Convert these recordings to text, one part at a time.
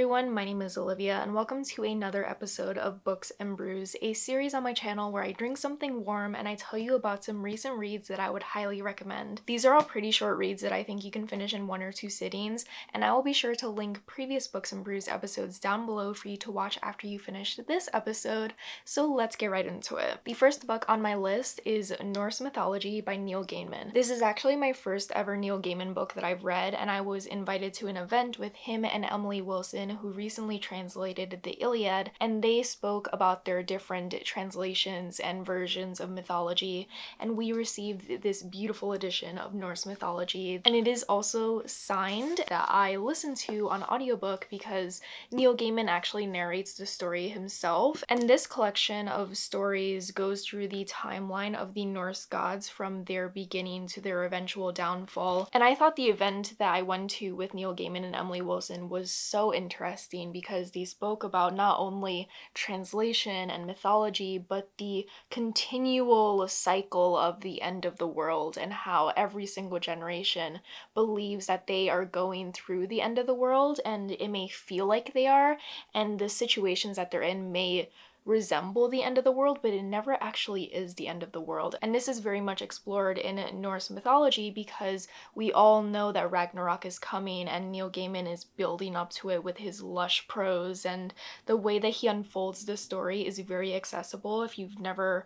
everyone, my name is Olivia, and welcome to another episode of Books and Brews, a series on my channel where I drink something warm and I tell you about some recent reads that I would highly recommend. These are all pretty short reads that I think you can finish in 1 or 2 sittings, and I will be sure to link previous Books and Brews episodes down below for you to watch after you finish this episode, so let's get right into it. The first book on my list is Norse Mythology by Neil Gaiman. This is actually my first ever Neil Gaiman book that I've read, and I was invited to an event with him and Emily Wilson, who recently translated the Iliad, and they spoke about their different translations and versions of mythology, and we received this beautiful edition of Norse mythology, and it is also signed that I listened to on audiobook because Neil Gaiman actually narrates the story himself, and this collection of stories goes through the timeline of the Norse gods from their beginning to their eventual downfall, and I thought the event that I went to with Neil Gaiman and Emily Wilson was so interesting because they spoke about not only translation and mythology, but the continual cycle of the end of the world and how every single generation believes that they are going through the end of the world, and it may feel like they are, and the situations that they're in may resemble the end of the world, but it never actually is the end of the world. And this is very much explored in Norse mythology because we all know that Ragnarok is coming, and Neil Gaiman is building up to it with his lush prose, and the way that he unfolds the story is very accessible if you've never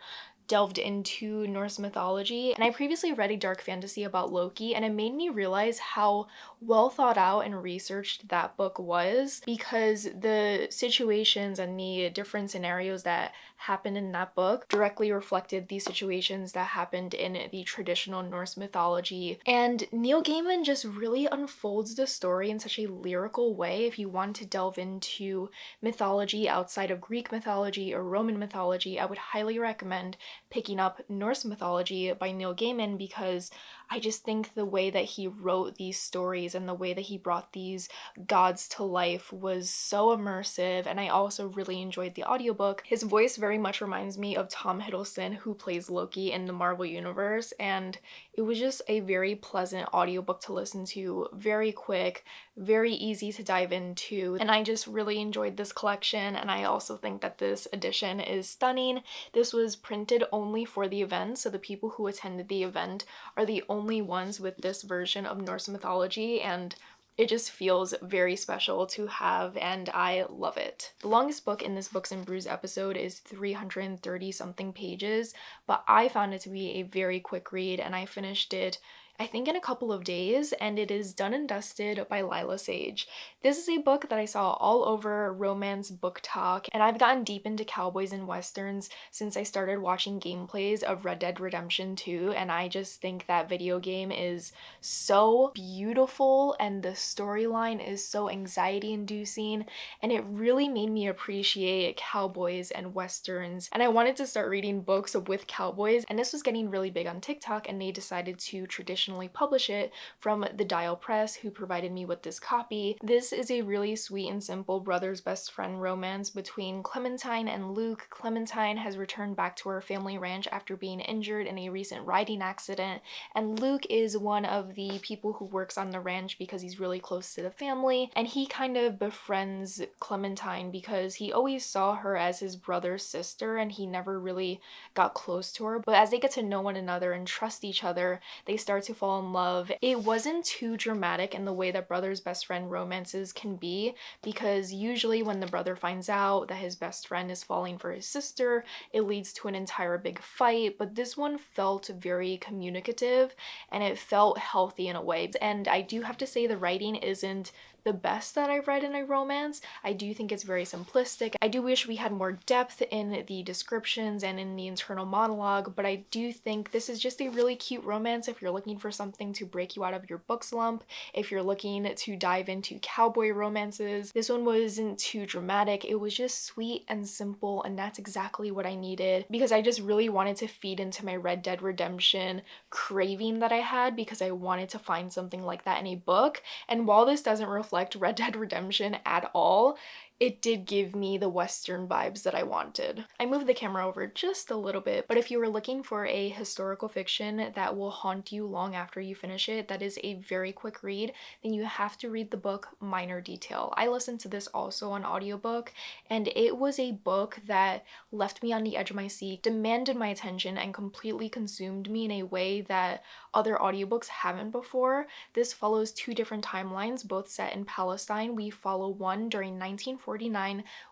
delved into Norse mythology. And I previously read a dark fantasy about Loki, and it made me realize how well thought out and researched that book was, because the situations and the different scenarios that happened in that book directly reflected the situations that happened in the traditional Norse mythology. And Neil Gaiman just really unfolds the story in such a lyrical way. If you want to delve into mythology outside of Greek mythology or Roman mythology, I would highly recommend picking up Norse mythology by Neil Gaiman, because I just think the way that he wrote these stories and the way that he brought these gods to life was so immersive, and I also really enjoyed the audiobook. His voice very much reminds me of Tom Hiddleston, who plays Loki in the Marvel Universe, and it was just a very pleasant audiobook to listen to, very quick, very easy to dive into, and I just really enjoyed this collection, and I also think that this edition is stunning. This was printed only for the event, so the people who attended the event are the only ones with this version of Norse mythology, and it just feels very special to have, and I love it. The longest book in this Books and Brews episode is 330 something pages, but I found it to be a very quick read, and I finished it I think in a couple of days, and it is Done and Dusted by Lila Sage. This is a book that I saw all over Romance Book Talk, and I've gotten deep into cowboys and westerns since I started watching gameplays of Red Dead Redemption 2, and I just think that video game is so beautiful, and the storyline is so anxiety-inducing, and it really made me appreciate cowboys and westerns, and I wanted to start reading books with cowboys, and this was getting really big on TikTok, and they decided to traditionally publish it from the Dial Press, who provided me with this copy. This is a really sweet and simple brother's best friend romance between Clementine and Luke. Clementine has returned back to her family ranch after being injured in a recent riding accident, and Luke is one of the people who works on the ranch because he's really close to the family, and he kind of befriends Clementine because he always saw her as his brother's sister and he never really got close to her, but as they get to know one another and trust each other, they start to fall in love. It wasn't too dramatic in the way that brother's best friend romances can be, because usually when the brother finds out that his best friend is falling for his sister, it leads to an entire big fight, but this one felt very communicative and it felt healthy in a way. And I do have to say the writing isn't the best that I've read in a romance. I do think it's very simplistic. I do wish we had more depth in the descriptions and in the internal monologue, but I do think this is just a really cute romance if you're looking for something to break you out of your book slump, if you're looking to dive into cowboy romances. This one wasn't too dramatic. It was just sweet and simple, and that's exactly what I needed, because I just really wanted to feed into my Red Dead Redemption craving that I had, because I wanted to find something like that in a book. And while this doesn't reflect Red Dead Redemption at all, it did give me the Western vibes that I wanted. I moved the camera over just a little bit, but if you were looking for a historical fiction that will haunt you long after you finish it, that is a very quick read, then you have to read the book Minor Detail. I listened to this also on audiobook, and it was a book that left me on the edge of my seat, demanded my attention, and completely consumed me in a way that other audiobooks haven't before. This follows two different timelines, both set in Palestine. We follow one during 1949,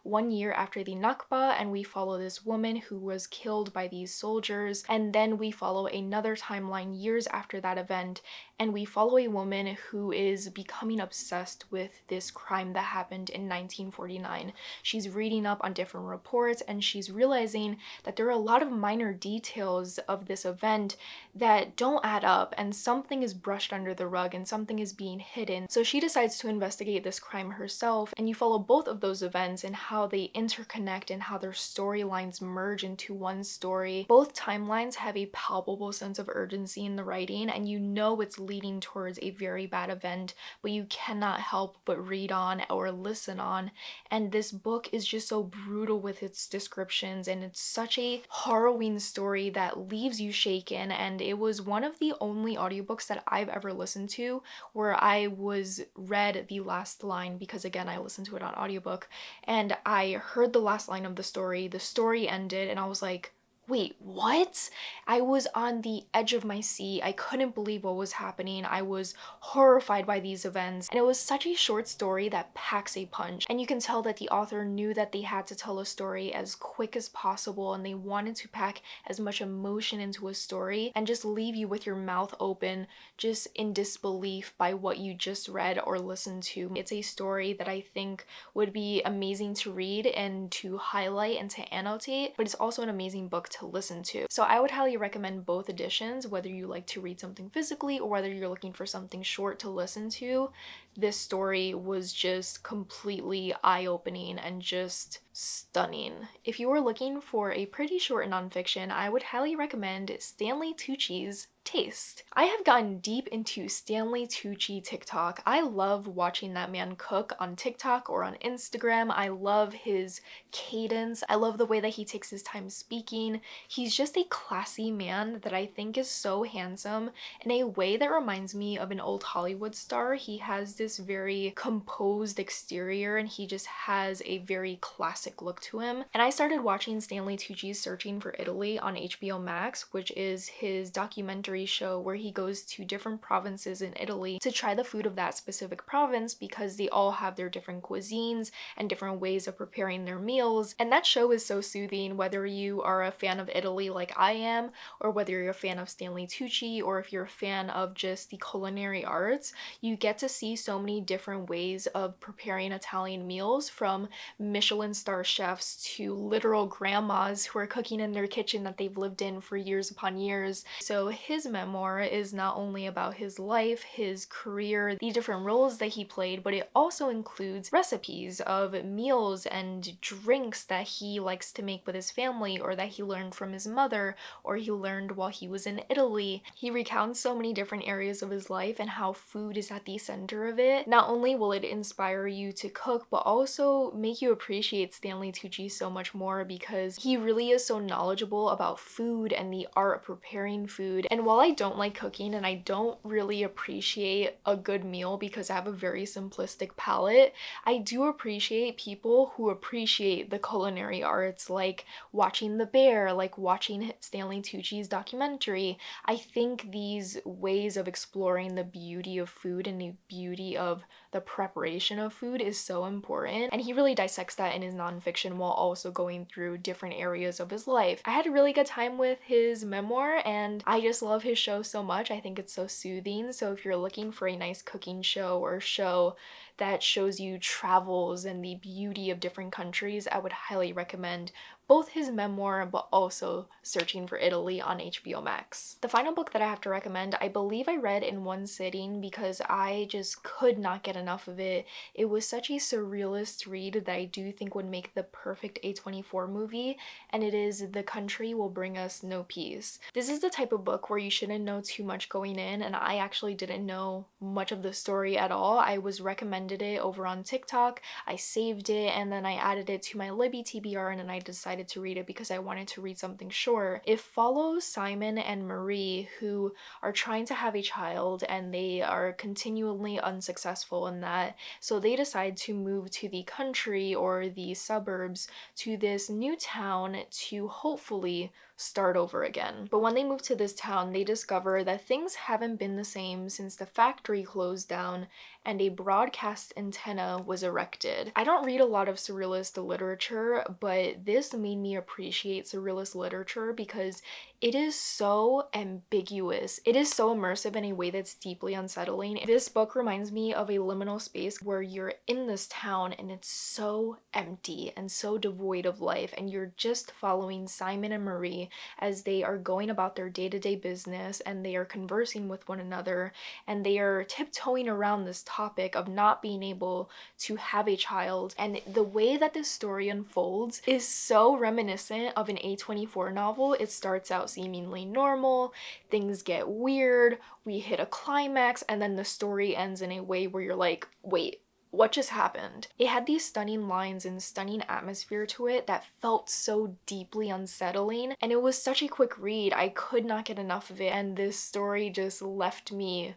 1 year after the Nakba, and we follow this woman who was killed by these soldiers. And then we follow another timeline years after that event, and we follow a woman who is becoming obsessed with this crime that happened in 1949. She's reading up on different reports, and she's realizing that there are a lot of minor details of this event that don't add up, and something is brushed under the rug and something is being hidden. So she decides to investigate this crime herself, and you follow both of those events and how they interconnect and how their storylines merge into one story. Both timelines have a palpable sense of urgency in the writing, and you know it's leading towards a very bad event, but you cannot help but read on or listen on. And this book is just so brutal with its descriptions, and it's such a harrowing story that leaves you shaken. And it was one of the only audiobooks that I've ever listened to where I was read the last line, because again, I listened to it on audiobook, and I heard the last line of the story ended, and I was like, wait, what? I was on the edge of my seat. I couldn't believe what was happening. I was horrified by these events. And it was such a short story that packs a punch. And you can tell that the author knew that they had to tell a story as quick as possible, and they wanted to pack as much emotion into a story and just leave you with your mouth open, just in disbelief by what you just read or listened to. It's a story that I think would be amazing to read and to highlight and to annotate, but it's also an amazing book to listen to. So I would highly recommend both editions, whether you like to read something physically or whether you're looking for something short to listen to. This story was just completely eye-opening and just stunning. If you are looking for a pretty short nonfiction, I would highly recommend Stanley Tucci's Taste. I have gotten deep into Stanley Tucci TikTok. I love watching that man cook on TikTok or on Instagram. I love his cadence. I love the way that he takes his time speaking. He's just a classy man that I think is so handsome in a way that reminds me of an old Hollywood star. He has this very composed exterior, and he just has a very classic look to him. And I started watching Stanley Tucci's Searching for Italy on HBO Max, which is his documentary show where he goes to different provinces in Italy to try the food of that specific province, because they all have their different cuisines and different ways of preparing their meals. And that show is so soothing, whether you are a fan of Italy like I am, or whether you're a fan of Stanley Tucci, or if you're a fan of just the culinary arts. You get to see so many different ways of preparing Italian meals, from Michelin star chefs to literal grandmas who are cooking in their kitchen that they've lived in for years upon years. So his memoir is not only about his life, his career, the different roles that he played, but it also includes recipes of meals and drinks that he likes to make with his family, or that he learned from his mother, or he learned while he was in Italy. He recounts so many different areas of his life and how food is at the center of it. Not only will it inspire you to cook, but also make you appreciate Stanley Tucci so much more, because he really is so knowledgeable about food and the art of preparing food. And while I don't like cooking and I don't really appreciate a good meal because I have a very simplistic palate, I do appreciate people who appreciate the culinary arts, like watching The Bear, like watching Stanley Tucci's documentary. I think these ways of exploring the beauty of food and the beauty of the preparation of food is so important, and he really dissects that in his nonfiction while also going through different areas of his life. I had a really good time with his memoir, and I just love his show so much. I think it's so soothing. So if you're looking for a nice cooking show or show that shows you travels and the beauty of different countries, I would highly recommend both his memoir but also Searching for Italy on HBO Max. The final book that I have to recommend, I believe I read in one sitting because I just could not get enough of it. It was such a surrealist read that I do think would make the perfect A24 movie, and it is The Country Will Bring Us No Peace. This is the type of book where you shouldn't know too much going in, and I actually didn't know much of the story at all. I was recommended it over on TikTok, I saved it, and then I added it to my Libby TBR, and then I decided to read it because I wanted to read something short. It follows Simon and Marie, who are trying to have a child and they are continually unsuccessful in that, so they decide to move to the country or the suburbs to this new town to hopefully start over again. But when they move to this town, they discover that things haven't been the same since the factory closed down and a broadcast antenna was erected. I don't read a lot of surrealist literature, but this made me appreciate surrealist literature because it is so ambiguous. It is so immersive in a way that's deeply unsettling. This book reminds me of a liminal space where you're in this town and it's so empty and so devoid of life, and you're just following Simon and Marie as they are going about their day-to-day business and they are conversing with one another, and they are tiptoeing around this topic of not being able to have a child. And the way that this story unfolds is so reminiscent of an A24 novel. It starts out seemingly normal, things get weird, we hit a climax, and then the story ends in a way where you're like, wait, what just happened? It had these stunning lines and stunning atmosphere to it that felt so deeply unsettling, and it was such a quick read. I could not get enough of it, and this story just left me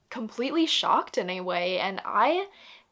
completely shocked in a way, and I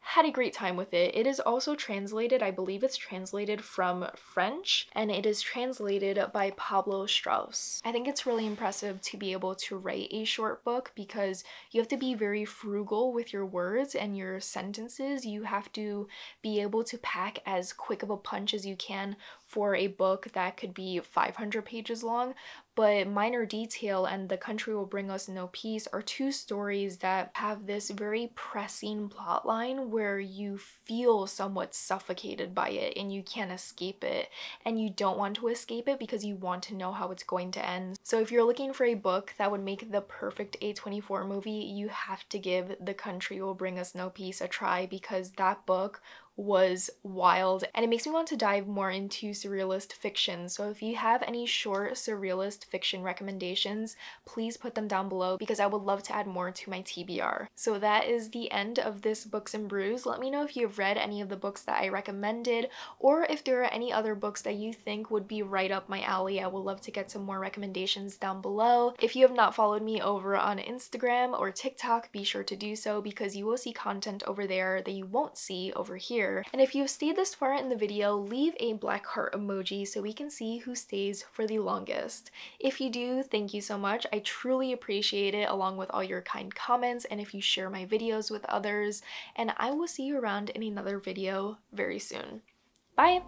had a great time with it. It is also translated, I believe it's translated from French, and it is translated by Pablo Strauss. I think it's really impressive to be able to write a short book because you have to be very frugal with your words and your sentences. You have to be able to pack as quick of a punch as you can for a book that could be 500 pages long. But Minor Detail and The Country Will Bring Us No Peace are two stories that have this very pressing plotline where you feel somewhat suffocated by it and you can't escape it, and you don't want to escape it because you want to know how it's going to end. So if you're looking for a book that would make the perfect A24 movie, you have to give The Country Will Bring Us No Peace a try, because that book was wild, and it makes me want to dive more into surrealist fiction. So if you have any short surrealist fiction recommendations, please put them down below because I would love to add more to my TBR. So that is the end of this Books and Brews. Let me know if you've read any of the books that I recommended, or if there are any other books that you think would be right up my alley. I would love to get some more recommendations down below. If you have not followed me over on Instagram or TikTok, be sure to do so because you will see content over there that you won't see over here. And if you've stayed this far in the video, leave a black heart emoji so we can see who stays for the longest. If you do, thank you so much. I truly appreciate it, along with all your kind comments and if you share my videos with others. And I will see you around in another video very soon. Bye!